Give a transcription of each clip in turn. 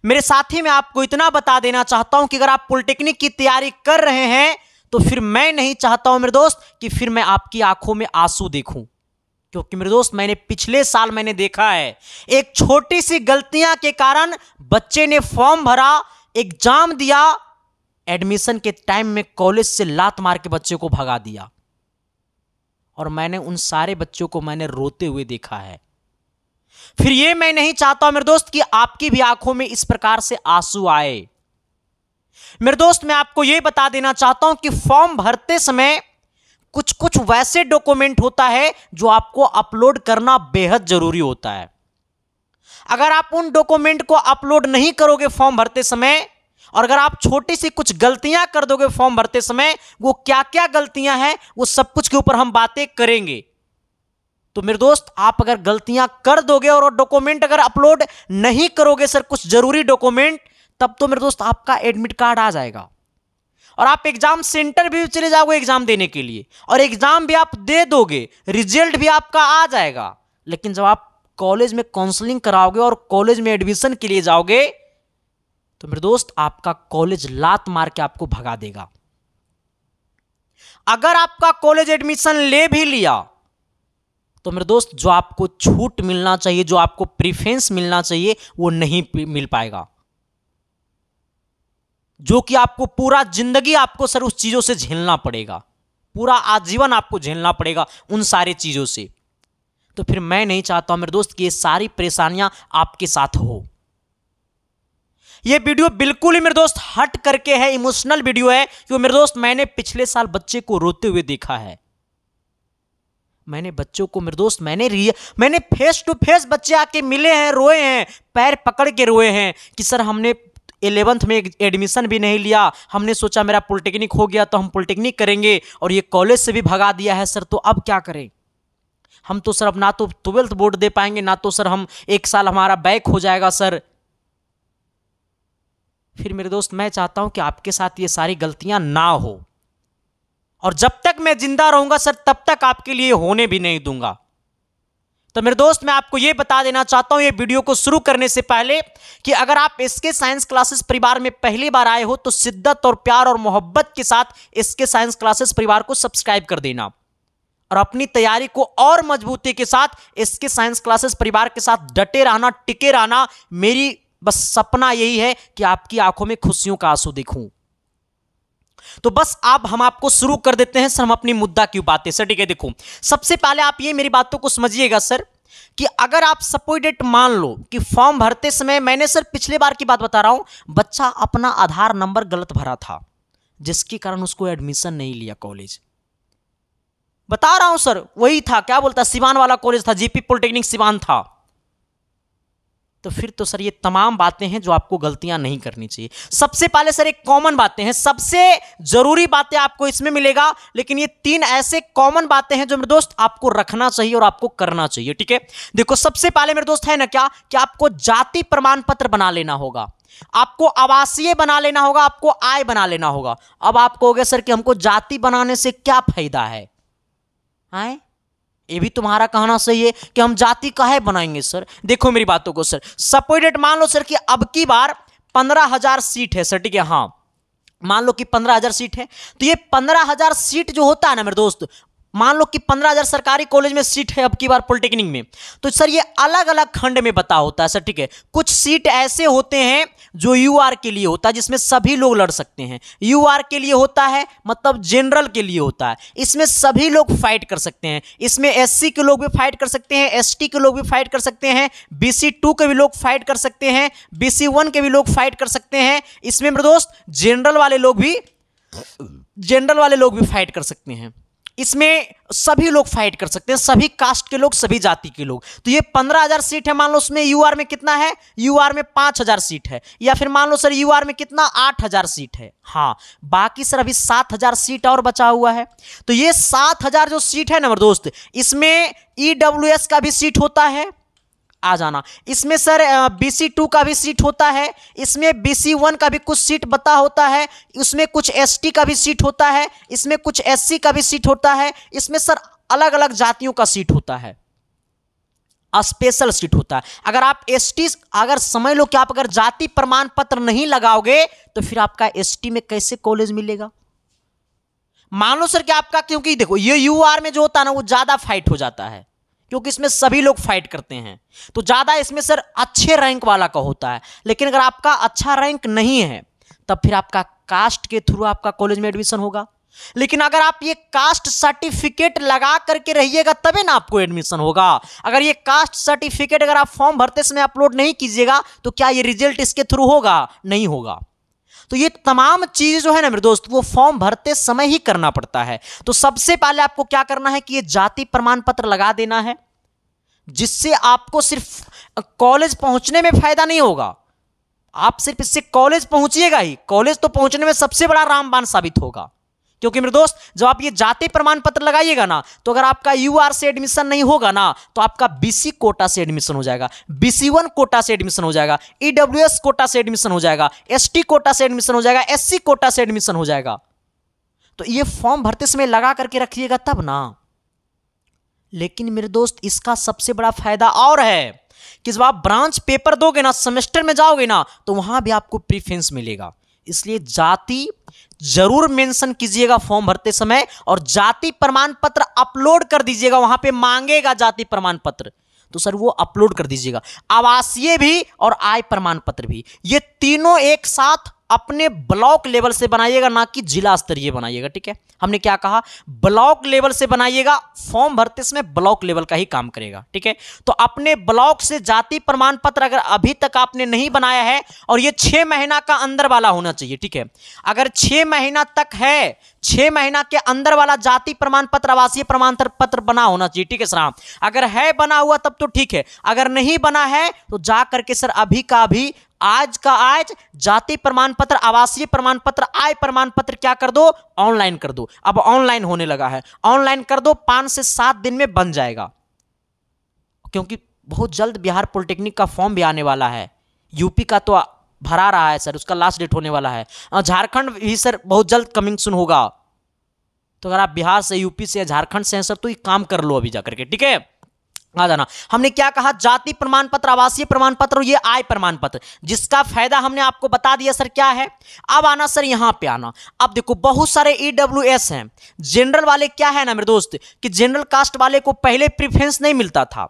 मेरे साथी, मैं आपको इतना बता देना चाहता हूं कि अगर आप पॉलिटेक्निक की तैयारी कर रहे हैं तो फिर मैं नहीं चाहता हूं मेरे दोस्त कि फिर मैं आपकी आंखों में आंसू देखूं, क्योंकि मेरे दोस्त मैंने पिछले साल देखा है एक छोटी सी गलतियां के कारण बच्चे ने फॉर्म भरा, एग्जाम दिया, एडमिशन के टाइम में कॉलेज से लात मार के बच्चे को भगा दिया, और मैंने उन सारे बच्चों को रोते हुए देखा है। फिर ये मैं नहीं चाहता मेरे दोस्त कि आपकी भी आंखों में इस प्रकार से आंसू आए। मेरे दोस्त, मैं आपको यह बता देना चाहता हूं कि फॉर्म भरते समय कुछ कुछ वैसे डॉक्यूमेंट होता है जो आपको अपलोड करना बेहद जरूरी होता है। अगर आप उन डॉक्यूमेंट को अपलोड नहीं करोगे फॉर्म भरते समय, और अगर आप छोटी सी कुछ गलतियां कर दोगे फॉर्म भरते समय, वो क्या क्या गलतियां हैं वो सब कुछ के ऊपर हम बातें करेंगे। तो मेरे दोस्त, आप अगर गलतियां कर दोगे और डॉक्यूमेंट अगर अपलोड नहीं करोगे सर, कुछ जरूरी डॉक्यूमेंट, तब तो मेरे दोस्त आपका एडमिट कार्ड आ जाएगा और आप एग्जाम सेंटर भी चले जाओगे एग्जाम देने के लिए, और एग्जाम भी आप दे दोगे, रिजल्ट भी आपका आ जाएगा। लेकिन जब आप कॉलेज में काउंसलिंग कराओगे और कॉलेज में एडमिशन के लिए जाओगे तो मेरे दोस्त आपका कॉलेज लात मार के आपको भगा देगा। अगर आपका कॉलेज एडमिशन ले भी लिया तो मेरे दोस्त जो आपको छूट मिलना चाहिए, जो आपको प्रीफरेंस मिलना चाहिए, वो नहीं मिल पाएगा, जो कि आपको पूरा जिंदगी आपको सर उस चीजों से झेलना पड़ेगा, पूरा आजीवन आपको झेलना पड़ेगा उन सारी चीजों से। तो फिर मैं नहीं चाहता हूं मेरे दोस्त कि ये सारी परेशानियां आपके साथ हो। ये वीडियो बिल्कुल ही मेरे दोस्त हट करके है, इमोशनल वीडियो है, क्योंकि मेरे दोस्त मैंने पिछले साल बच्चे को रोते हुए देखा है। मैंने बच्चों को मेरे दोस्त मैंने फेस टू फेस बच्चे आके मिले हैं, रोए हैं, पैर पकड़ के रोए हैं कि सर हमने 11th में एडमिशन भी नहीं लिया, हमने सोचा मेरा पॉलिटेक्निक हो गया तो हम पॉलिटेक्निक करेंगे, और ये कॉलेज से भी भगा दिया है सर, तो अब क्या करें? हम तो सर अब ना तो 12th बोर्ड दे पाएंगे, ना तो सर हम 1 साल हमारा बैक हो जाएगा सर। फिर मेरे दोस्त मैं चाहता हूं कि आपके साथ ये सारी गलतियां ना हो, और जब तक मैं जिंदा रहूंगा सर तब तक आपके लिए होने भी नहीं दूंगा। तो मेरे दोस्त मैं आपको यह बता देना चाहता हूं ये वीडियो को शुरू करने से पहले कि अगर आप एसके साइंस क्लासेस परिवार में पहली बार आए हो तो शिद्दत और प्यार और मोहब्बत के साथ एसके साइंस क्लासेस परिवार को सब्सक्राइब कर देना, और अपनी तैयारी को और मजबूती के साथ एसके साइंस क्लासेस परिवार के साथ डटे रहना, टिके रहना। मेरी बस सपना यही है कि आपकी आंखों में खुशियों का आंसू दिखूं। तो बस अब हम आपको शुरू कर देते हैं सर, हम अपनी मुद्दा की बातें सर, ठीक है। देखो, सबसे पहले आप ये मेरी बातों को समझिएगा सर कि अगर आप सपोज डेट मान लो कि फॉर्म भरते समय, मैंने सर पिछले बार की बात बता रहा हूं, बच्चा अपना आधार नंबर गलत भरा था जिसके कारण उसको एडमिशन नहीं लिया कॉलेज। बता रहा हूं सर, वही था, क्या बोलता, सिवान वाला कॉलेज था, जीपी पॉलिटेक्निक सिवान था। तो फिर तो सर ये तमाम बातें हैं जो आपको गलतियां नहीं करनी चाहिए। सबसे पहले सर एक कॉमन बातें हैं, सबसे जरूरी बातें आपको इसमें मिलेगा, लेकिन ये 3 ऐसे कॉमन बातें हैं जो मेरे दोस्त आपको रखना चाहिए और आपको करना चाहिए, ठीक है। देखो, सबसे पहले मेरे दोस्त है ना क्या कि आपको जाति प्रमाण पत्र बना लेना होगा, आपको आवासीय बना लेना होगा, आपको आय बना लेना होगा। अब आप कहोगे सर कि हमको जाति बनाने से क्या फायदा है? ये भी तुम्हारा कहना सही है कि हम जाति काहे बनाएंगे सर। देखो मेरी बातों को सर, सपोज डेट मान लो सर कि अब की बार 15,000 सीट है सर, ठीक है, हाँ मान लो कि 15,000 सीट है, तो ये 15,000 सीट जो होता है ना मेरे दोस्त, मान लो कि 15,000 सरकारी कॉलेज में सीट है अब की बार पॉलिटेक्निक में, तो सर ये अलग अलग खंड में बता होता है सर, ठीक है। कुछ सीट ऐसे होते हैं जो यूआर के लिए होता है, जिसमें सभी लोग लड़ सकते हैं। यूआर के लिए होता है मतलब जनरल के लिए होता है, इसमें सभी लोग फाइट कर सकते हैं। इसमें एससी के लोग भी फाइट कर सकते हैं, एसटी के लोग भी फाइट कर सकते हैं, BC2 के भी लोग फाइट कर सकते हैं, BC1 के भी लोग फाइट कर सकते हैं। इसमें मेरे दोस्त जनरल वाले लोग भी फाइट कर सकते हैं। इसमें सभी लोग फाइट कर सकते हैं, सभी कास्ट के लोग, सभी जाति के लोग। तो ये 15,000 सीट है, मान लो उसमें यूआर में कितना है, यूआर में 5,000 सीट है, या फिर मान लो सर यूआर में कितना 8,000 सीट है। हाँ, बाकी सर अभी 7,000 सीट और बचा हुआ है। तो ये 7,000 जो सीट है ना मेरे दोस्त, इसमें EWS का भी सीट होता है, आ जाना। इसमें सर BC2 का भी सीट होता है, इसमें BC1 का भी कुछ सीट बता होता है, इसमें कुछ ST का भी सीट होता है, इसमें कुछ SC का भी सीट होता है, इसमें सर अलग अलग जातियों का सीट होता है। स्पेशल सीट होता है। अगर आप एसटी, अगर समझ लो कि आप अगर जाति प्रमाण पत्र नहीं लगाओगे तो फिर आपका एसटी में कैसे कॉलेज मिलेगा। मान लो सर कि आपका, क्योंकि देखो ये यूआर में जो होता है ना वो ज्यादा फाइट हो जाता है, क्योंकि इसमें सभी लोग फाइट करते हैं, तो ज्यादा इसमें सर अच्छे रैंक वाला का होता है। लेकिन अगर आपका अच्छा रैंक नहीं है तब फिर आपका कास्ट के थ्रू आपका कॉलेज में एडमिशन होगा। लेकिन अगर आप ये कास्ट सर्टिफिकेट लगा करके रहिएगा तभी ना आपको एडमिशन होगा। अगर ये कास्ट सर्टिफिकेट अगर आप फॉर्म भरते समय अपलोड नहीं कीजिएगा तो क्या ये रिजल्ट इसके थ्रू होगा? नहीं होगा। तो ये तमाम चीजें जो है ना मेरे दोस्त वो फॉर्म भरते समय ही करना पड़ता है। तो सबसे पहले आपको क्या करना है कि ये जाति प्रमाण पत्र लगा देना है, जिससे आपको सिर्फ कॉलेज पहुंचने में फायदा नहीं होगा, आप सिर्फ इससे कॉलेज पहुंचिएगा ही, कॉलेज तो पहुंचने में सबसे बड़ा रामबाण साबित होगा। क्योंकि मेरे दोस्त जब आप ये जाति प्रमाण पत्र लगाइएगा ना तो अगर आपका यूआर से एडमिशन नहीं होगा ना तो आपका बीसी कोटा से एडमिशन हो जाएगा, BC1 कोटा से एडमिशन हो जाएगा, EWS कोटा से एडमिशन हो जाएगा, ST कोटा से एडमिशन हो जाएगा, SC कोटा से एडमिशन हो जाएगा। तो ये फॉर्म भरते समय लगा करके रखिएगा तब ना। लेकिन मेरे दोस्त इसका सबसे बड़ा फायदा और है कि जब आप ब्रांच पेपर दोगे ना, सेमेस्टर में जाओगे ना, तो वहां भी आपको प्रीफरेंस मिलेगा। इसलिए जाति जरूर मेंशन कीजिएगा फॉर्म भरते समय, और जाति प्रमाण पत्र अपलोड कर दीजिएगा। वहां पे मांगेगा जाति प्रमाण पत्र, तो सर वो अपलोड कर दीजिएगा। आवासीय भी और आय प्रमाण पत्र भी, ये तीनों एक साथ अपने ब्लॉक लेवल से बनाइएगा, ना कि जिला स्तरीय बनाइएगा। ठीक है, हमने क्या कहा, ब्लॉक लेवल से बनाइएगा। फॉर्म भरते समय ब्लॉक लेवल का ही काम करेगा। ठीक है, तो अपने ब्लॉक से जाति प्रमाण पत्र अगर अभी तक आपने नहीं बनाया है, और ये 6 महीना का अंदर वाला होना चाहिए। ठीक है, अगर 6 महीना तक है, 6 महीना के अंदर वाला जाति प्रमाण पत्र, आवासीय प्रमाण पत्र बना होना चाहिए। ठीक है सर, हाँ, अगर है बना हुआ तब तो ठीक है, अगर नहीं बना है तो जा करके सर अभी का अभी, आज का आज जाति प्रमाण पत्र, आवासीय प्रमाण पत्र, आय प्रमाण पत्र क्या कर दो, ऑनलाइन कर दो। अब ऑनलाइन होने लगा है, ऑनलाइन कर दो, 5 से 7 दिन में बन जाएगा। क्योंकि बहुत जल्द बिहार पॉलिटेक्निक का फॉर्म भी आने वाला है, यूपी का तो भरा रहा है सर, उसका लास्ट डेट होने वाला है, झारखंड भी सर बहुत जल्द कमिंग सुन होगा। तो अगर आप बिहार से, यूपी से या झारखंड से हैं सर तो ये काम कर लो अभी जाकर के। ठीक है, आ जाना। हमने क्या कहा, जाति प्रमाण पत्र, आवासीय प्रमाण पत्र और ये आय प्रमाण पत्र, जिसका फायदा हमने आपको बता दिया सर क्या है। अब आना सर यहां पे आना। अब देखो बहुत सारे EWS हैं, जनरल वाले क्या है ना मेरे दोस्त कि जनरल कास्ट वाले को पहले प्रेफरेंस नहीं मिलता था,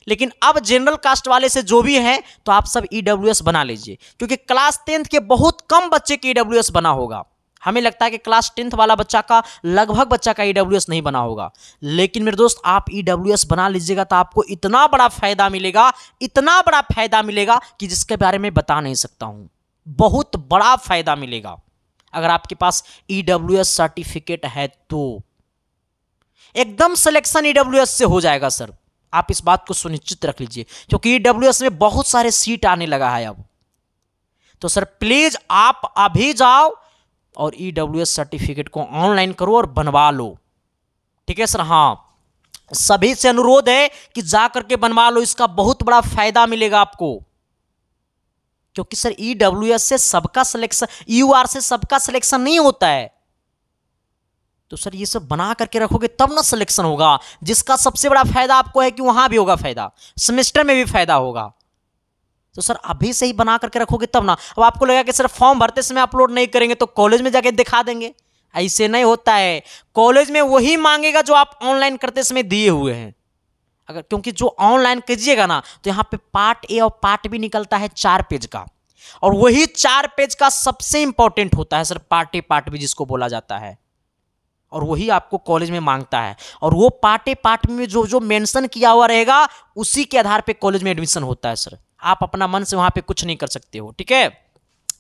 लेकिन अब जनरल कास्ट वाले से जो भी है तो आप सब EWS बना लीजिए, क्योंकि क्लास 10th के बहुत कम बच्चे की EWS बना होगा। हमें लगता है कि क्लास 10th वाला बच्चा का लगभग बच्चा का EWS नहीं बना होगा, लेकिन मेरे दोस्त आप EWS बना लीजिएगा तो आपको इतना बड़ा फायदा मिलेगा, इतना बड़ा फायदा मिलेगा कि जिसके बारे में बता नहीं सकता हूं। बहुत बड़ा फायदा मिलेगा अगर आपके पास EWS सर्टिफिकेट है तो। एकदम सिलेक्शन EWS से हो जाएगा सर, आप इस बात को सुनिश्चित रख लीजिए, क्योंकि EWS में बहुत सारे सीट आने लगा है अब। तो सर प्लीज आप अभी जाओ और EWS सर्टिफिकेट को ऑनलाइन करो और बनवा लो। ठीक है सर, हाँ, सभी से अनुरोध है कि जा करके बनवा लो, इसका बहुत बड़ा फायदा मिलेगा आपको। क्योंकि सर EWS से सबका सिलेक्शन, UR से सबका सिलेक्शन नहीं होता है। तो सर ये सब बना करके रखोगे तब ना सिलेक्शन होगा, जिसका सबसे बड़ा फायदा आपको है कि वहां भी होगा फायदा, सेमेस्टर में भी फायदा होगा। तो सर अभी से ही बना करके रखोगे तब ना। अब आपको लगेगा कि सर फॉर्म भरते समय अपलोड नहीं करेंगे तो कॉलेज में जाके दिखा देंगे, ऐसे नहीं होता है। कॉलेज में वही मांगेगा जो आप ऑनलाइन करते समय दिए हुए हैं। अगर, क्योंकि जो ऑनलाइन कीजिएगा ना तो यहाँ पे पार्ट ए और पार्ट बी निकलता है 4 पेज का, और वही 4 पेज का सबसे इंपॉर्टेंट होता है sir part A part B जिसको बोला जाता है, और वही आपको कॉलेज में मांगता है। और वो पार्ट ए पार्ट बी में जो जो मेंशन किया हुआ रहेगा उसी के आधार पे कॉलेज में एडमिशन होता है सर। आप अपना मन से वहां पे कुछ नहीं कर सकते हो। ठीक है,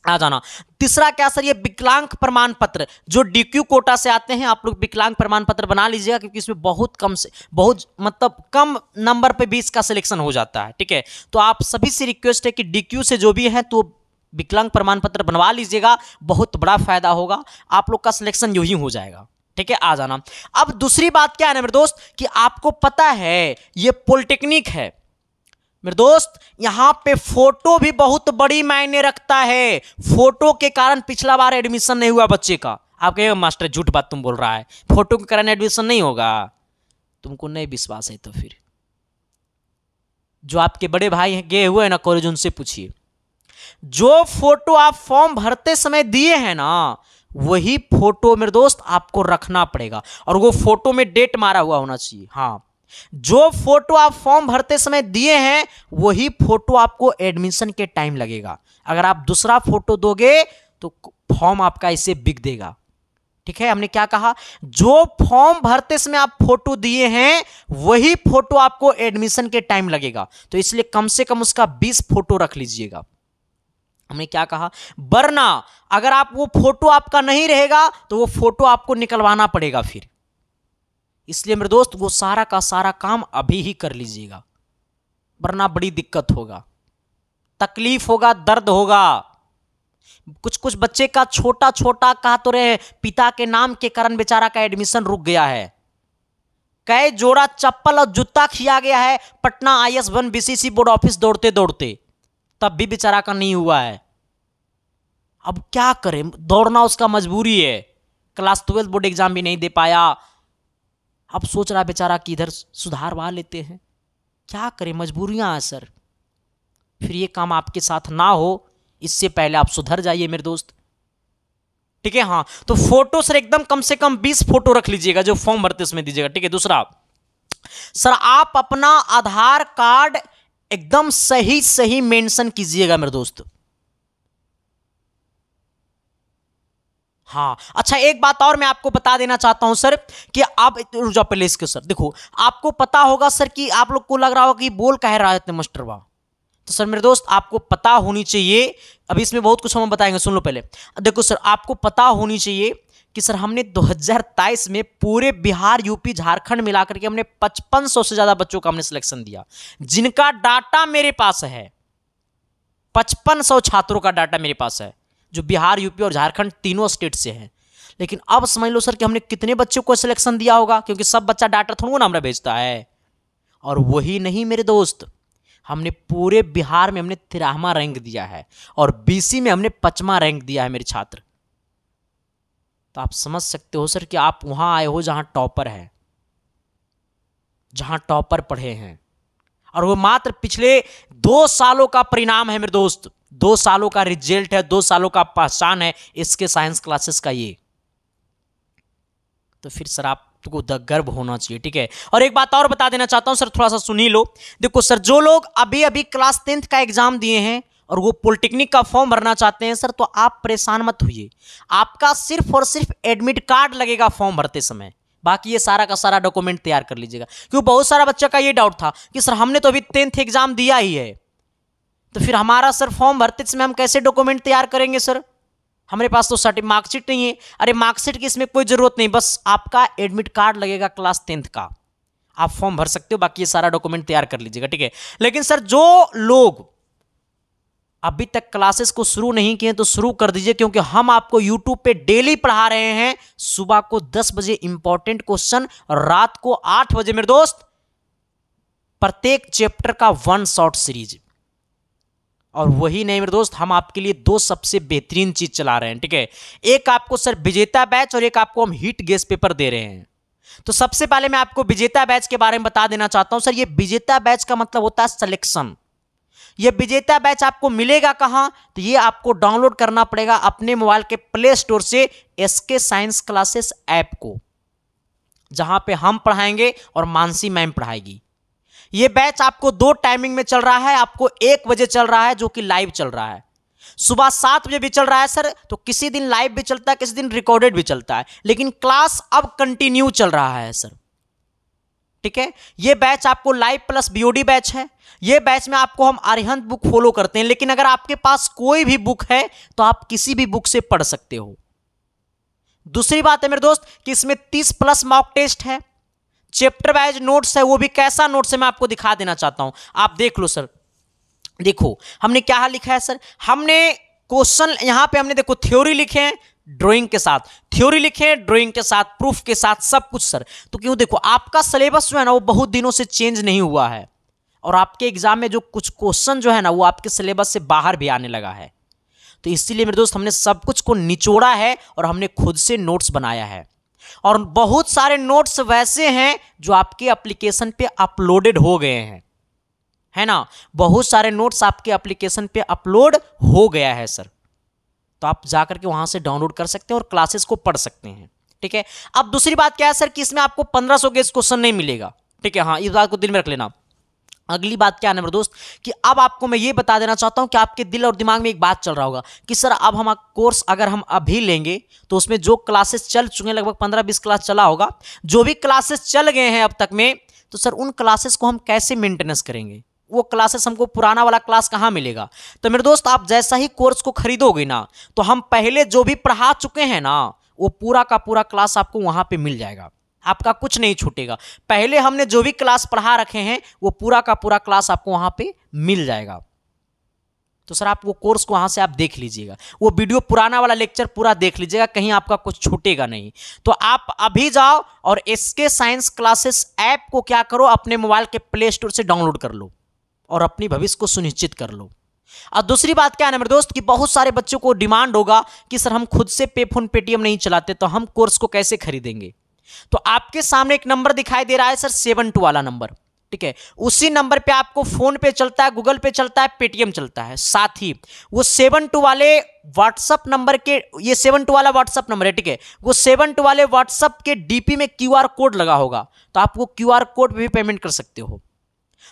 आ जाना। तीसरा क्या सर, ये विकलांग प्रमाण पत्र जो DQ कोटा से आते हैं, आप लोग विकलांग प्रमाण पत्र बना लीजिएगा, क्योंकि इसमें बहुत कम से बहुत मतलब कम नंबर पे 20 का सिलेक्शन हो जाता है। ठीक है, तो आप सभी से रिक्वेस्ट है कि DQ से जो भी है तो विकलांग प्रमाण पत्र बनवा लीजिएगा, बहुत बड़ा फायदा होगा, आप लोग का सिलेक्शन यूं ही हो जाएगा। ठीक है, आ जाना। अब दूसरी बात क्या है ना मेरे दोस्त कि आपको पता है ये पॉलिटेक्निक है मेरे दोस्त, यहां पे फोटो भी बहुत बड़ी मायने रखता है। फोटो के कारण पिछला बार एडमिशन नहीं हुआ बच्चे का। आप कहेंगे मास्टर झूठ बात तुम बोल रहा है, फोटो के कारण एडमिशन नहीं होगा। तुमको नहीं विश्वास है तो फिर जो आपके बड़े भाई हैं गए हुए हैं ना कॉलेज, उनसे पूछिए। जो फोटो आप फॉर्म भरते समय दिए हैं ना, वही फोटो मेरे दोस्त आपको रखना पड़ेगा, और वो फोटो में डेट मारा हुआ होना चाहिए। हाँ, जो फोटो आप फॉर्म भरते समय दिए हैं वही फोटो आपको एडमिशन के टाइम लगेगा। अगर आप दूसरा फोटो दोगे तो फॉर्म आपका इससे बिक देगा। ठीक है, हमने क्या कहा, जो फॉर्म भरते समय आप फोटो दिए हैं वही फोटो आपको एडमिशन के टाइम लगेगा, तो इसलिए कम से कम उसका 20 फोटो रख लीजिएगा। हमने क्या कहा, वरना अगर आप वो फोटो आपका नहीं रहेगा तो वो फोटो आपको निकलवाना पड़ेगा फिर। इसलिए मेरे दोस्त वो सारा का सारा काम अभी ही कर लीजिएगा, वरना बड़ी दिक्कत होगा, तकलीफ होगा, दर्द होगा। कुछ कुछ बच्चे का छोटा छोटा कहा तो रहे पिता के नाम के कारण बेचारा का एडमिशन रुक गया है। कई जोड़ा चप्पल और जूता खिया गया है Patna IS1 BCC board office दौड़ते दौड़ते, तब भी बेचारा का नहीं हुआ है। अब क्या करें, दौड़ना उसका मजबूरी है। क्लास 12 बोर्ड एग्जाम भी नहीं दे पाया, अब सोच रहा बेचारा कि इधर सुधारवा लेते हैं। क्या करें, मजबूरियां हैं सर। फिर ये काम आपके साथ ना हो, इससे पहले आप सुधर जाइए मेरे दोस्त। ठीक है, हाँ, तो फोटो सर एकदम कम से कम 20 फोटो रख लीजिएगा जो फॉर्म भरते उसमें दीजिएगा। ठीक है, दूसरा सर आप अपना आधार कार्ड एकदम सही सही मेंशन कीजिएगा मेरे दोस्त। हाँ, अच्छा एक बात और मैं आपको बता देना चाहता हूं सर कि आप रुक जाओ पहले इसके। सर देखो, आपको पता होगा सर कि आप लोग को लग रहा होगा कि बोल कह रहा है मास्टर वाह, तो सर मेरे दोस्त आपको पता होनी चाहिए, अभी इसमें बहुत कुछ हम बताएंगे, सुन लो पहले। देखो सर, आपको पता होनी चाहिए कि सर हमने 2023 में पूरे बिहार यूपी झारखंड मिलाकर के हमने 5500 से ज्यादा बच्चों का हमने सिलेक्शन दिया, जिनका डाटा मेरे पास है। 5500 छात्रों का डाटा मेरे पास है जो बिहार यूपी और झारखंड तीनों स्टेट से हैं। लेकिन अब समझ लो सर कि हमने कितने बच्चों को सिलेक्शन दिया होगा, क्योंकि सब बच्चा डाटा थोड़ा ना हमरा भेजता है। और वही नहीं मेरे दोस्त, हमने पूरे बिहार में हमने 13वां रैंक दिया है और BC में हमने 5वां रैंक दिया है मेरे छात्र। तो आप समझ सकते हो सर कि आप वहां आए हो जहां टॉपर है, जहां टॉपर पढ़े हैं, और वो मात्र पिछले 2 सालों का परिणाम है मेरे दोस्त, 2 सालों का रिजल्ट है, 2 सालों का पहचान है इसके साइंस क्लासेस का ये। तो फिर सर आपको गर्व होना चाहिए। ठीक है, और एक बात और बता देना चाहता हूं सर, थोड़ा सा सुन ही लो। देखो सर, जो लोग अभी अभी क्लास 10th का एग्जाम दिए हैं और वो पॉलिटेक्निक का फॉर्म भरना चाहते हैं सर, तो आप परेशान मत होइए, आपका सिर्फ और सिर्फ एडमिट कार्ड लगेगा फॉर्म भरते समय, बाकी ये सारा का सारा डॉक्यूमेंट तैयार कर लीजिएगा। क्योंकि बहुत सारा बच्चा का ये डाउट था कि सर हमने तो अभी 10th एग्जाम दिया ही है, तो फिर हमारा सर फॉर्म भरते समय हम कैसे डॉक्यूमेंट तैयार करेंगे सर, हमारे पास तो सर्टिफिकेट मार्कशीट नहीं है। अरे मार्कशीट की इसमें कोई जरूरत नहीं, बस आपका एडमिट कार्ड लगेगा क्लास 10th का, आप फॉर्म भर सकते हो, बाकी ये सारा डॉक्यूमेंट तैयार कर लीजिएगा। ठीक है, लेकिन सर जो लोग अभी तक क्लासेस को शुरू नहीं किए तो शुरू कर दीजिए, क्योंकि हम आपको यूट्यूब पे डेली पढ़ा रहे हैं। सुबह को 10 बजे इंपॉर्टेंट क्वेश्चन और रात को 8 बजे मेरे दोस्त प्रत्येक चैप्टर का 1 शॉर्ट सीरीज। और वही नहीं मेरे दोस्त, हम आपके लिए 2 सबसे बेहतरीन चीज चला रहे हैं। ठीक है, एक आपको सर विजेता बैच और एक आपको हम हिट गेस पेपर दे रहे हैं। तो सबसे पहले मैं आपको विजेता बैच के बारे में बता देना चाहता हूं सर। ये विजेता बैच का मतलब होता है सिलेक्शन। ये विजेता बैच आपको मिलेगा कहां, तो ये आपको डाउनलोड करना पड़ेगा अपने मोबाइल के प्ले स्टोर से SK साइंस क्लासेस ऐप को, जहां पे हम पढ़ाएंगे और मानसी मैम पढ़ाएगी। ये बैच आपको 2 टाइमिंग में चल रहा है, आपको 1 बजे चल रहा है जो कि लाइव चल रहा है, सुबह 7 बजे भी चल रहा है सर, तो किसी दिन लाइव भी चलता है, किसी दिन रिकॉर्डेड भी चलता है, लेकिन क्लास अब कंटिन्यू चल रहा है सर। ठीक है, ये बैच आपको लाइव प्लस BOD बैच है। ये बैच में आपको हम अरिहंत बुक फॉलो करते हैं, लेकिन अगर आपके पास कोई भी बुक है तो आप किसी भी बुक से पढ़ सकते हो। दूसरी बात है मेरे दोस्त कि इसमें 30+ मॉक टेस्ट है, चैप्टर वाइज नोट्स है, वो भी कैसा नोट्स है मैं आपको दिखा देना चाहता हूं, आप देख लो सर। देखो हमने क्या लिखा है सर, हमने क्वेश्चन यहां पे हमने देखो थ्योरी लिखे हैं ड्राइंग के साथ, थ्योरी लिखे ड्राइंग के साथ, प्रूफ के साथ, सब कुछ सर। तो क्यों, देखो आपका सिलेबस जो है ना वो बहुत दिनों से चेंज नहीं हुआ है, और आपके एग्जाम में जो कुछ क्वेश्चन जो है ना वो आपके सिलेबस से बाहर भी आने लगा है। तो इसीलिए मेरे दोस्त हमने सब कुछ को निचोड़ा है और हमने खुद से नोट्स बनाया है, और बहुत सारे नोट्स वैसे हैं जो आपके एप्लीकेशन पे अपलोडेड हो गए हैं। है ना, बहुत सारे नोट्स आपके एप्लीकेशन पे अपलोड हो गया है सर, तो आप जाकर के वहां से डाउनलोड कर सकते हैं और क्लासेस को पढ़ सकते हैं। ठीक है, अब दूसरी बात क्या है सर कि इसमें आपको 1500 गेस क्वेश्चन नहीं मिलेगा। ठीक है, हाँ, इस बात को दिल में रख लेना। अगली बात क्या है मेरे दोस्त कि अब आपको मैं ये बता देना चाहता हूं कि आपके दिल और दिमाग में एक बात चल रहा होगा कि सर अब हम कोर्स अगर हम अभी लेंगे तो उसमें जो क्लासेस चल चुके हैं, लगभग 15-20 क्लास चला होगा, जो भी क्लासेस चल गए हैं अब तक में, तो सर उन क्लासेस को हम कैसे मेंटेनेंस करेंगे, वो क्लासेस हमको पुराना वाला क्लास कहाँ मिलेगा। तो मेरे दोस्त आप जैसा ही कोर्स को खरीदोगे ना, तो हम पहले जो भी पढ़ा चुके हैं ना, वो पूरा का पूरा क्लास आपको वहां पे मिल जाएगा, आपका कुछ नहीं छूटेगा। पहले हमने जो भी क्लास पढ़ा रखे हैं वो पूरा का पूरा क्लास आपको वहां पे मिल जाएगा। तो सर आप वो कोर्स को वहां से आप देख लीजिएगा, वो वीडियो पुराना वाला लेक्चर पूरा देख लीजिएगा, कहीं आपका कुछ छूटेगा नहीं। तो आप अभी जाओ और एसके साइंस क्लासेस ऐप को क्या करो, अपने मोबाइल के प्ले स्टोर से डाउनलोड कर लो और अपनी भविष्य को सुनिश्चित कर लो। और दूसरी बात क्या है ना मेरे दोस्त कि बहुत सारे बच्चों को डिमांड होगा कि सर हम खुद से पे फोन पेटीएम नहीं चलाते, तो हम कोर्स को कैसे खरीदेंगे। तो आपके सामने एक नंबर दिखाई दे रहा है सर 72 वाला नंबर। ठीक है, उसी नंबर पे आपको फोन पे चलता है, गूगल पे चलता है, पेटीएम चलता है, साथ ही वो 72 वाले व्हाट्सअप नंबर के, ये 72 वाला व्हाट्सअप नंबर है। ठीक है, वो 72 वाले व्हाट्सअप के डीपी में क्यूआर कोड लगा होगा, तो आप वो क्यूआर कोड पे भी पेमेंट कर सकते हो।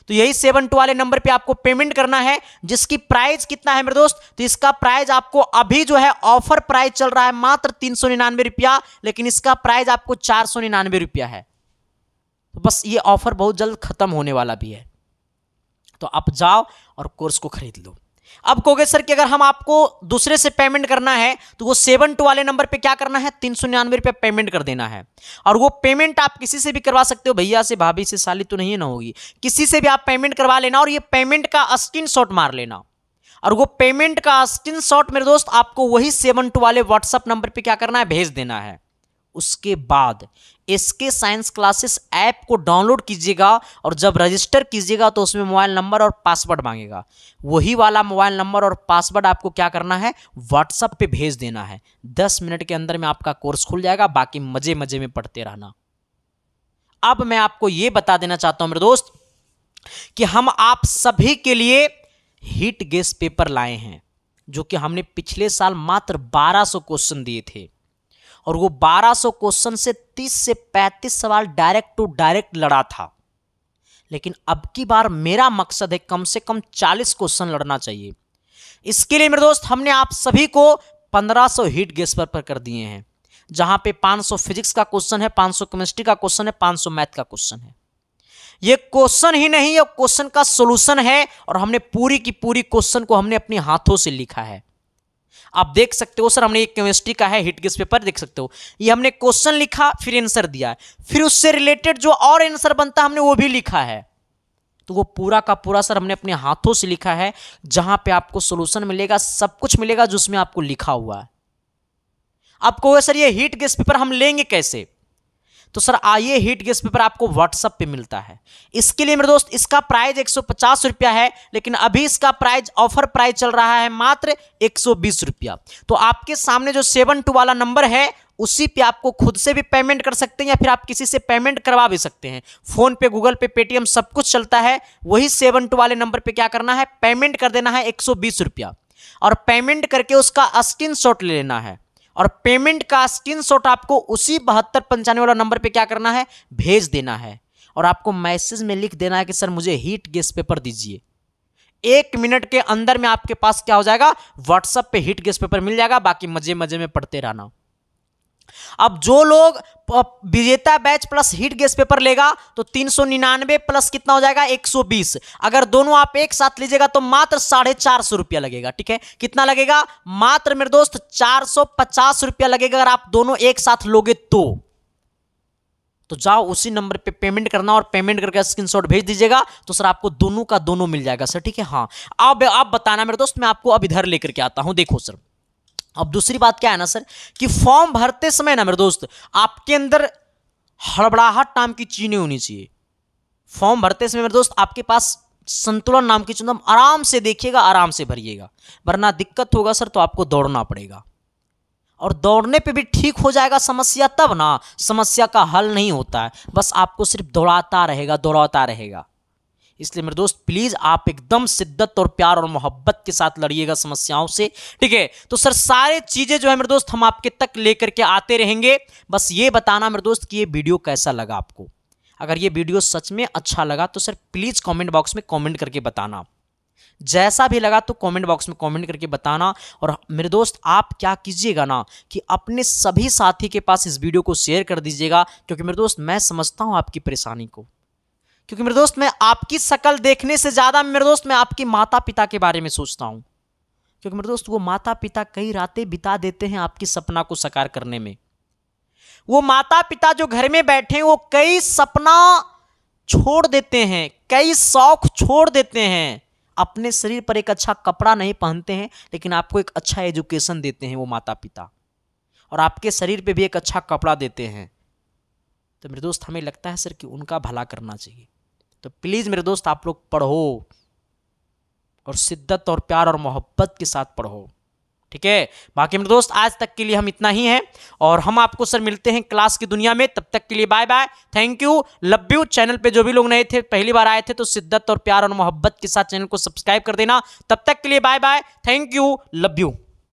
तो यही 72 वाले नंबर पे आपको पेमेंट करना है, जिसकी प्राइस कितना है मेरे दोस्त, तो इसका प्राइस आपको अभी जो है ऑफर प्राइस चल रहा है मात्र 399 रुपया, लेकिन इसका प्राइस आपको 499 रुपया है। तो बस ये ऑफर बहुत जल्द खत्म होने वाला भी है, तो आप जाओ और कोर्स को खरीद लो। अब कहोगे सर कि अगर हम आपको दूसरे से पेमेंट करना है तो वो 72 वाले नंबर पे क्या करना है, 399 रुपये पेमेंट कर देना है। और वो पेमेंट आप किसी से भी करवा सकते हो, भैया से, भाभी से, साली तो नहीं ना होगी, किसी से भी आप पेमेंट करवा लेना और ये पेमेंट का स्क्रीनशॉट मार लेना। और वो पेमेंट का स्क्रीनशॉट मेरे दोस्त आपको वही 72 वाले व्हाट्सएप नंबर पे क्या करना है, भेज देना है। उसके बाद एसके साइंस क्लासेस ऐप को डाउनलोड कीजिएगा और जब रजिस्टर कीजिएगा तो उसमें मोबाइल नंबर और पासवर्ड मांगेगा, वही वाला मोबाइल नंबर और पासवर्ड आपको क्या करना है, व्हाट्सएप पे भेज देना है। 10 मिनट के अंदर में आपका कोर्स खुल जाएगा, बाकी मजे मजे में पढ़ते रहना। अब मैं आपको यह बता देना चाहता हूं मेरे दोस्त कि हम आप सभी के लिए हिट गेस पेपर लाए हैं, जो कि हमने पिछले साल मात्र 1200 क्वेश्चन दिए थे और वो 1200 क्वेश्चन से 30 से 35 सवाल डायरेक्ट टू डायरेक्ट लड़ा था। लेकिन अब की बार मेरा मकसद है कम से कम 40 क्वेश्चन लड़ना चाहिए। इसके लिए मेरे दोस्त हमने आप सभी को 1500 हिट गेस पेपर कर दिए हैं, जहां पे 500 फिजिक्स का क्वेश्चन है, 500 केमिस्ट्री का क्वेश्चन है, 500 मैथ का क्वेश्चन है। ये क्वेश्चन ही नहीं, ये क्वेश्चन का सोल्यूशन है और हमने पूरी की पूरी क्वेश्चन को हमने अपने हाथों से लिखा है। आप देख सकते हो सर, हमने एक केमिस्ट्री का है हिट गेस पेपर, देख सकते हो ये हमने क्वेश्चन लिखा, फिर आंसर दिया है, फिर उससे रिलेटेड जो और आंसर बनता हमने वो भी लिखा है। तो वो पूरा का पूरा सर हमने अपने हाथों से लिखा है, जहां पे आपको सॉल्यूशन मिलेगा, सब कुछ मिलेगा जो उसमें आपको लिखा हुआ है। आप कहोगे सर ये हिट गेस पेपर हम लेंगे कैसे, तो सर आइए हिट गेस पेपर आपको व्हाट्सएप पे मिलता है। इसके लिए मेरे दोस्त इसका प्राइस 150 रुपया है, लेकिन अभी इसका प्राइस ऑफर प्राइस चल रहा है मात्र 120 रुपया। तो आपके सामने जो 72 वाला नंबर है उसी पे आपको खुद से भी पेमेंट कर सकते हैं या फिर आप किसी से पेमेंट करवा भी सकते हैं। फोन पे, गूगल पे, पेटीएम सब कुछ चलता है। वही 72 वाले नंबर पे क्या करना है, पेमेंट कर देना है 120 रुपया और पेमेंट करके उसका स्क्रीनशॉट ले लेना है और पेमेंट का स्क्रीनशॉट आपको उसी 7295 वाला नंबर पे क्या करना है, भेज देना है और आपको मैसेज में लिख देना है कि सर मुझे हिट गेस पेपर दीजिए। 1 मिनट के अंदर में आपके पास क्या हो जाएगा, व्हाट्सएप पे हिट गेस पेपर मिल जाएगा, बाकी मजे मजे में पढ़ते रहना। अब जो लोग Vijeta batch plus hit guess paper लेगा तो 399 प्लस कितना हो जाएगा, 120। अगर दोनों आप एक साथ लीजिएगा तो मात्र 450 रुपया लगेगा। ठीक है, कितना लगेगा, मात्र मेरे दोस्त 450 रुपया लगेगा अगर आप दोनों एक साथ लोगे तो जाओ उसी नंबर पे पेमेंट करना और पेमेंट करके स्क्रीनशॉट भेज दीजिएगा, तो सर आपको दोनों का दोनों मिल जाएगा सर। ठीक है, हाँ अब आप बताना मेरे दोस्त, मैं आपको अब इधर लेकर के आता हूं। देखो सर, अब दूसरी बात क्या है ना सर कि फॉर्म भरते समय ना मेरे दोस्त आपके अंदर हड़बड़ाहट नाम की चीज नहीं होनी चाहिए। फॉर्म भरते समय मेरे दोस्त आपके पास संतुलन नाम की चीज, आराम से देखिएगा, आराम से भरिएगा, वरना दिक्कत होगा सर तो आपको दौड़ना पड़ेगा और दौड़ने पे भी ठीक हो जाएगा समस्या, तब ना समस्या का हल नहीं होता है, बस आपको सिर्फ दौड़ाता रहेगा। इसलिए मेरे दोस्त प्लीज आप एकदम शिद्दत और प्यार और मोहब्बत के साथ लड़िएगा समस्याओं से, ठीक है। तो सर सारे चीजें जो है मेरे दोस्त हम आपके तक लेकर के आते रहेंगे। बस ये बताना मेरे दोस्त कि ये वीडियो कैसा लगा आपको। अगर ये वीडियो सच में अच्छा लगा तो सर प्लीज कमेंट बॉक्स में कमेंट करके बताना। जैसा भी लगा तो कमेंट बॉक्स में कमेंट करके बताना। और मेरे दोस्त आप क्या कीजिएगा ना कि अपने सभी साथी के पास इस वीडियो को शेयर कर दीजिएगा, क्योंकि मेरे दोस्त मैं समझता हूं आपकी परेशानी को। क्योंकि मेरे दोस्त मैं आपकी शक्ल देखने से ज्यादा मेरे दोस्त मैं आपके माता पिता के बारे में सोचता हूं। क्योंकि मेरे दोस्त वो माता पिता कई रातें बिता देते हैं आपकी सपना को साकार करने में। वो माता पिता जो घर में बैठे हैं वो कई सपना छोड़ देते हैं, कई शौक छोड़ देते हैं, अपने शरीर पर एक अच्छा कपड़ा नहीं पहनते हैं, लेकिन आपको एक अच्छा एजुकेशन देते हैं वो माता पिता, और आपके शरीर पे भी एक अच्छा कपड़ा देते हैं। तो मेरे दोस्त हमें लगता है सर कि उनका भला करना चाहिए। तो प्लीज मेरे दोस्त आप लोग पढ़ो और शिद्दत और प्यार और मोहब्बत के साथ पढ़ो, ठीक है। बाकी मेरे दोस्त आज तक के लिए हम इतना ही है, और हम आपको सर मिलते हैं क्लास की दुनिया में। तब तक के लिए bye bye, thank you, love you. Channel पे जो भी लोग नए थे, पहली बार आए थे, तो शिद्दत और प्यार और मोहब्बत के साथ चैनल को सब्सक्राइब कर देना। तब तक के लिए bye bye, thank you, love you.